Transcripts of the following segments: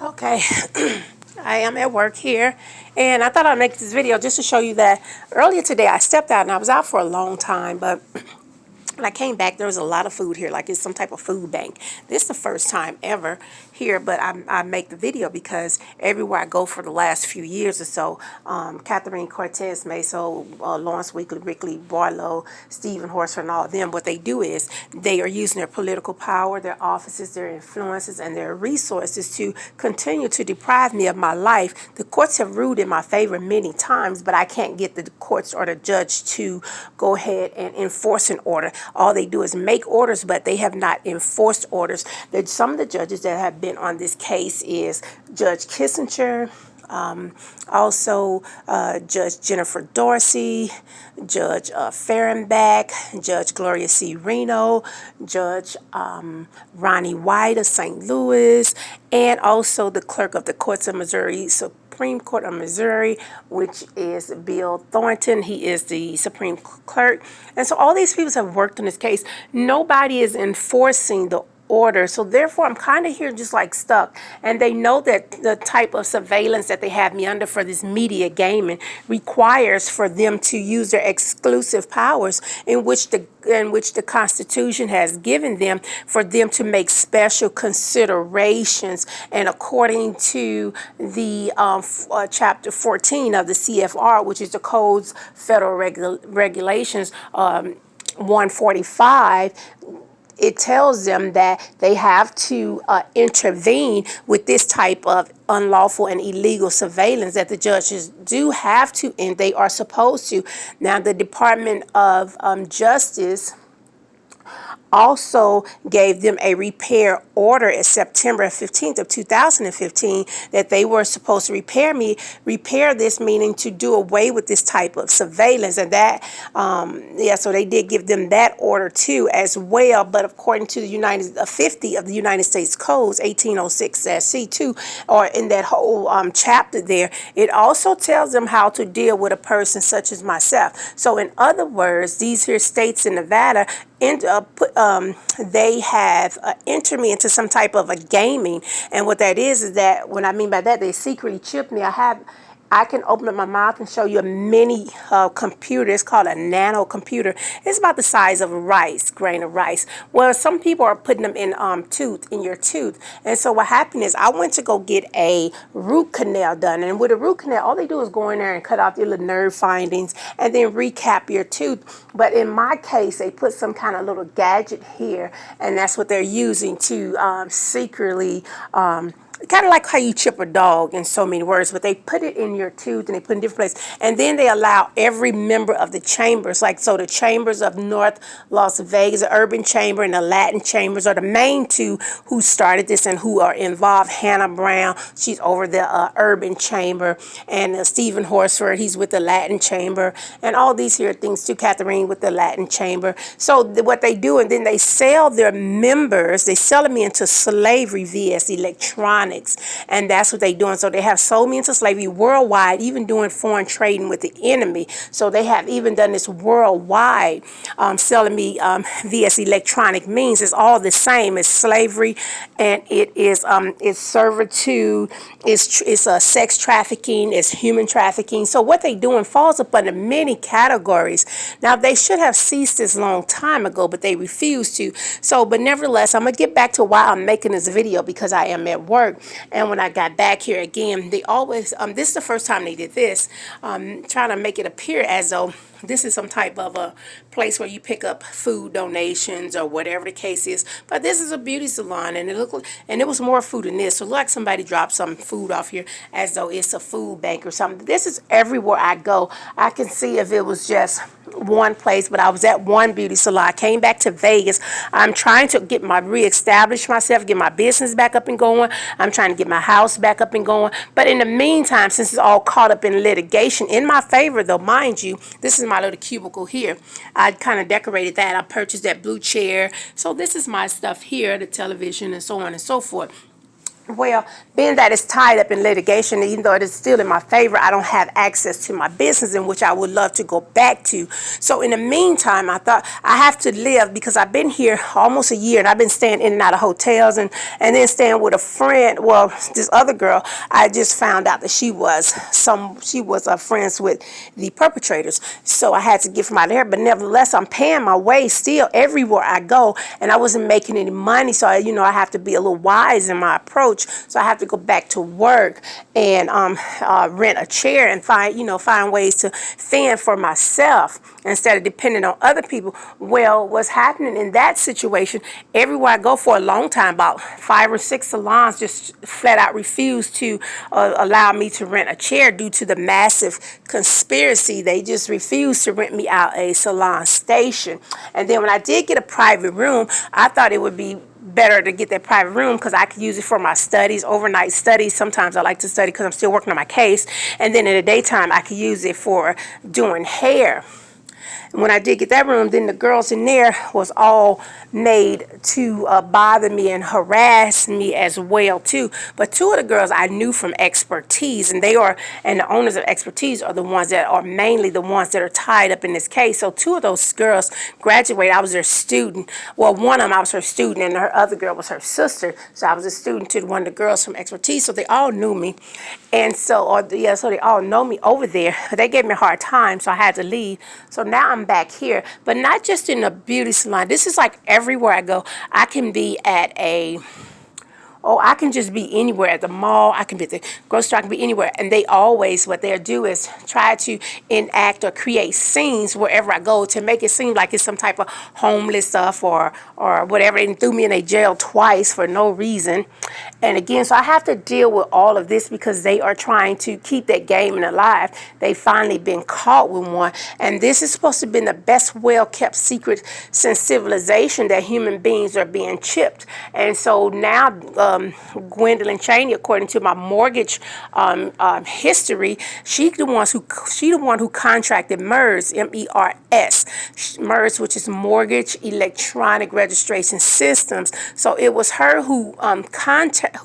Okay, I am at work here, and I thought I'd make this video just to show you that earlier today I stepped out and I was out for a long time, but when I came back, there was a lot of food here, like it's some type of food bank. This is the first time ever here, but I make the video because everywhere I go for the last few years or so, Catherine Cortez Maso, Lawrence Wrigley, Barlow, Stephen Horsford, and all of them, what they do is they are using their political power, their offices, their influences, and their resources to continue to deprive me of my life. The courts have ruled in my favor many times, but I can't get the courts or the judge to go ahead and enforce an order. All they do is make orders, but they have not enforced orders. Some of the judges that have been on this case is Judge Kissinger, also Judge Jennifer Dorsey, Judge Fehrenbach, Judge Gloria C. Reno, Judge Ronnie White of St. Louis, and also the clerk of the courts of Missouri, Supreme Court of Missouri, which is Bill Thornton. He is the Supreme Clerk. And so all these people have worked on this case. Nobody is enforcing the order. So therefore, I'm kind of here just like stuck. And they know that the type of surveillance that they have me under for this media gaming requires for them to use their exclusive powers in which the Constitution has given them, for them to make special considerations. And according to the chapter 14 of the CFR, which is the Code's Federal Regulations 145, it tells them that they have to intervene with this type of unlawful and illegal surveillance, that the judges do have to, and they are supposed to. Now, the Department of Justice also gave them a repair order at September 15th of 2015 that they were supposed to repair this, meaning to do away with this type of surveillance. And that, so they did give them that order too as well. But according to the 50 of the United States Codes, 1806-C2, or in that whole chapter there, it also tells them how to deal with a person such as myself. So in other words, these here states in Nevada, they have entered me into some type of a gaming. And what that is that, what I mean by that, they secretly chip me. I can open up my mouth and show you a mini computer. It's called a nano computer. It's about the size of a grain of rice. Well, some people are putting them in your tooth. And so what happened is I went to go get a root canal done. And with a root canal, all they do is go in there and cut out your little nerve findings and then recap your tooth. But in my case, they put some kind of little gadget here, and that's what they're using to secretly kind of like how you chip a dog in so many words, but they put it in your tooth and they put it in different places. And then they allow every member of the chambers, like so the chambers of North Las Vegas, the Urban Chamber and the Latin Chambers are the main two who started this and who are involved. Hannah Brown, she's over the Urban Chamber, and Stephen Horsford, he's with the Latin Chamber, and all these here things too, Catherine with the Latin Chamber. So what they do, and then they sell their members, they sell them into slavery via electronics. And that's what they're doing. So they have sold me into slavery worldwide, even doing foreign trading with the enemy. So they have even done this worldwide, selling me via electronic means. It's all the same. It's slavery, and it's servitude, it's sex trafficking, it's human trafficking. So what they're doing falls up under many categories. Now, they should have ceased this long time ago, but they refuse to. So, but nevertheless, I'm going to get back to why I'm making this video, because I am at work. And when I got back here again, they always, this is the first time they did this, trying to make it appear as though this is some type of a place where you pick up food donations or whatever the case is. But this is a beauty salon, and it was more food than this. So like somebody dropped some food off here as though it's a food bank or something. This is everywhere I go. I can see if it was just one place, but I was at one beauty salon. I came back to Vegas. I'm trying to reestablish myself, get my business back up and going. I'm trying to get my house back up and going. But in the meantime, since it's all caught up in litigation, in my favor though, mind you, this is my little cubicle here. I kind of decorated that. I purchased that blue chair. So this is my stuff here, the television and so on and so forth. Well, being that it's tied up in litigation, even though it is still in my favor, I don't have access to my business, in which I would love to go back to. So in the meantime, I thought I have to live, because I've been here almost a year, and I've been staying in and out of hotels, and then staying with a friend. Well, this other girl, I just found out that she was friends with the perpetrators. So I had to get from out of here. But nevertheless, I'm paying my way still everywhere I go, and I wasn't making any money. So I have to be a little wise in my approach. So I have to go back to work and rent a chair and find ways to fend for myself instead of depending on other people. Well, what's happening in that situation, everywhere I go for a long time, about 5 or 6 salons just flat out refused to allow me to rent a chair due to the massive conspiracy. They just refused to rent me out a salon station. And then when I did get a private room, I thought it would be better to get that private room because I could use it for my studies, overnight studies. Sometimes I like to study because I'm still working on my case. And then in the daytime, I could use it for doing hair. And when I did get that room, then the girls in there was all made to bother me and harass me as well too. But 2 of the girls I knew from expertise, and the owners of expertise are the ones that are mainly the ones that are tied up in this case. So 2 of those girls graduated. I was their student. Well, one of them I was her student, and her other girl was her sister. So I was a student to one of the girls from expertise. So they all knew me, and so they all know me over there. They gave me a hard time, so I had to leave. So now I'm back here, but not just in a beauty salon. This is like everywhere I go. I can be at I can just be anywhere, at the mall, I can be at the grocery store, I can be anywhere. And they always, what they'll do is try to enact or create scenes wherever I go to make it seem like it's some type of homeless stuff or whatever. They threw me in a jail twice for no reason. And again, so I have to deal with all of this because they are trying to keep that game alive. They finally been caught with one. And this is supposed to have been the best well-kept secret since civilization, that human beings are being chipped. And so now, Gwendolyn Chaney, according to my mortgage history, she the one who contracted MERS, MERS, MERS, which is Mortgage Electronic Registration Systems. So it was her who contacted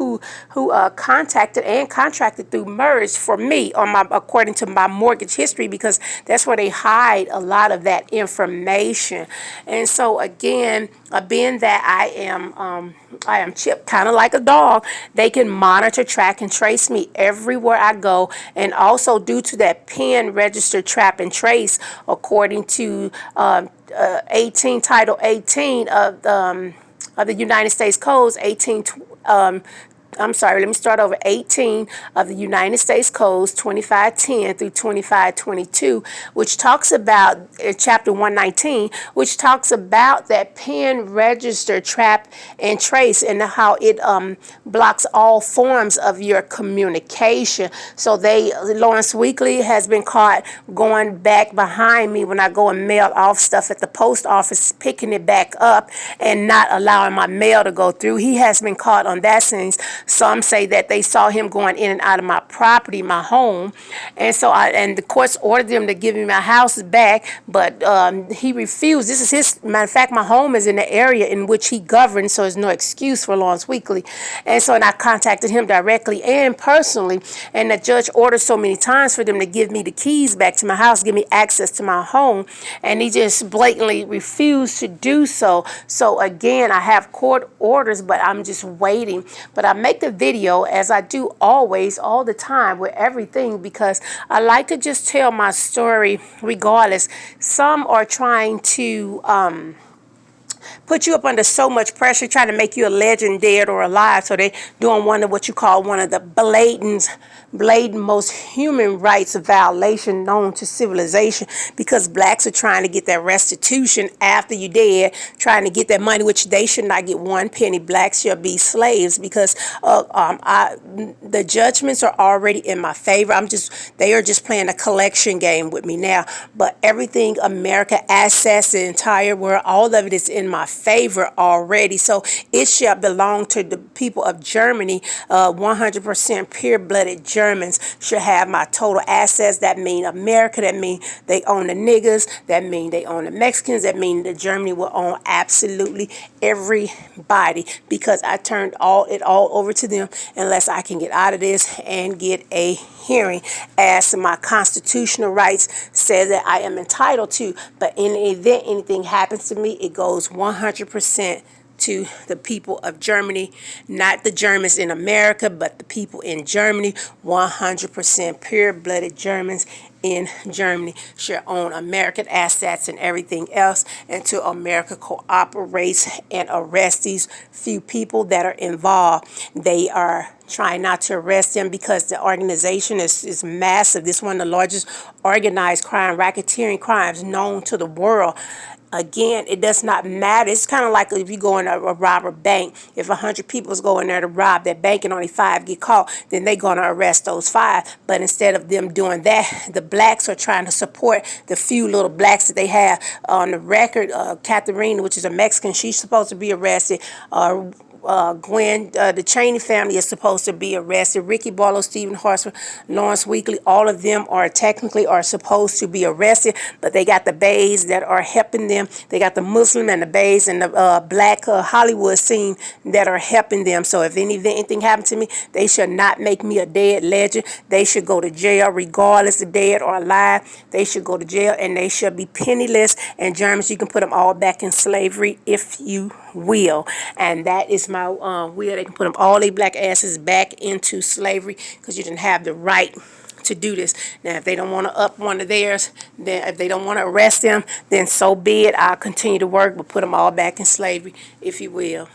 and contracted through MERS for me according to my mortgage history, because that's where they hide a lot of that information. And so again, being that I am chipped kind of like a dog, they can monitor, track, and trace me everywhere I go. And also due to that PIN register, trap, and trace, according to Title 18 of the United States Codes, 18 of the United States Codes 2510 through 2522, which talks about chapter 119, which talks about that PIN register, trap, and trace, and how it blocks all forms of your communication. So Lawrence Weekly has been caught going back behind me when I go and mail off stuff at the post office, picking it back up and not allowing my mail to go through. He has been caught on that since. Some say that they saw him going in and out of my property, my home, and so and the courts ordered them to give me my house back, but he refused. This is his. Matter of fact, my home is in the area in which he governs, so there's no excuse for Lawrence Weekly. And so, I contacted him directly and personally, and the judge ordered so many times for them to give me the keys back to my house, give me access to my home, and he just blatantly refused to do so. So again, I have court orders, but I'm just waiting. But I make the video, as I do always, all the time, with everything, because I like to just tell my story regardless. Some are trying to put you up under so much pressure, trying to make you a legend, dead or alive. So they doing what you call one of the blatant most human rights violation known to civilization, because blacks are trying to get that restitution after you're dead, trying to get that money, which they should not get one penny. Blacks shall be slaves, because the judgments are already in my favor. They are just playing a collection game with me now. But everything America assets, the entire world, all of it is in my favor already. So it shall belong to the people of Germany. 100% pure-blooded Germans should have my total assets. That mean America. That mean they own the niggers. That mean they own the Mexicans. That mean that Germany will own absolutely everybody, because I turned it all over to them unless I can get out of this and get a hearing as my constitutional rights says that I am entitled to. But in the event anything happens to me, it goes 100% to the people of Germany, not the Germans in America, but the people in Germany. 100% pure-blooded Germans in Germany should own American assets and everything else until America cooperates and arrests these few people that are involved. They are trying not to arrest them because the organization is massive. This is one of the largest organized crime, racketeering crimes known to the world. Again, it does not matter. It's kind of like if you go in a rob a bank. If 100 people is going there to rob that bank and only 5 get caught, then they're going to arrest those 5. But instead of them doing that, the blacks are trying to support the few little blacks that they have on the record. Catherine, which is a Mexican, she's supposed to be arrested. Gwen, the Cheney family is supposed to be arrested. Ricky Barlow, Stephen Harper, Lawrence Weekly, all of them are supposed to be arrested, but they got the bays that are helping them. They got the Muslim and the bays and the black Hollywood scene that are helping them. So if anything happened to me, they should not make me a dead legend. They should go to jail regardless of dead or alive. They should go to jail and they should be penniless. And Germans, you can put them all back in slavery if you will. And that is my will. They can put them all their black asses back into slavery because you didn't have the right to do this. Now, if they don't want to up one of theirs, then if they don't want to arrest them, then so be it. I'll continue to work, but put them all back in slavery, if you will.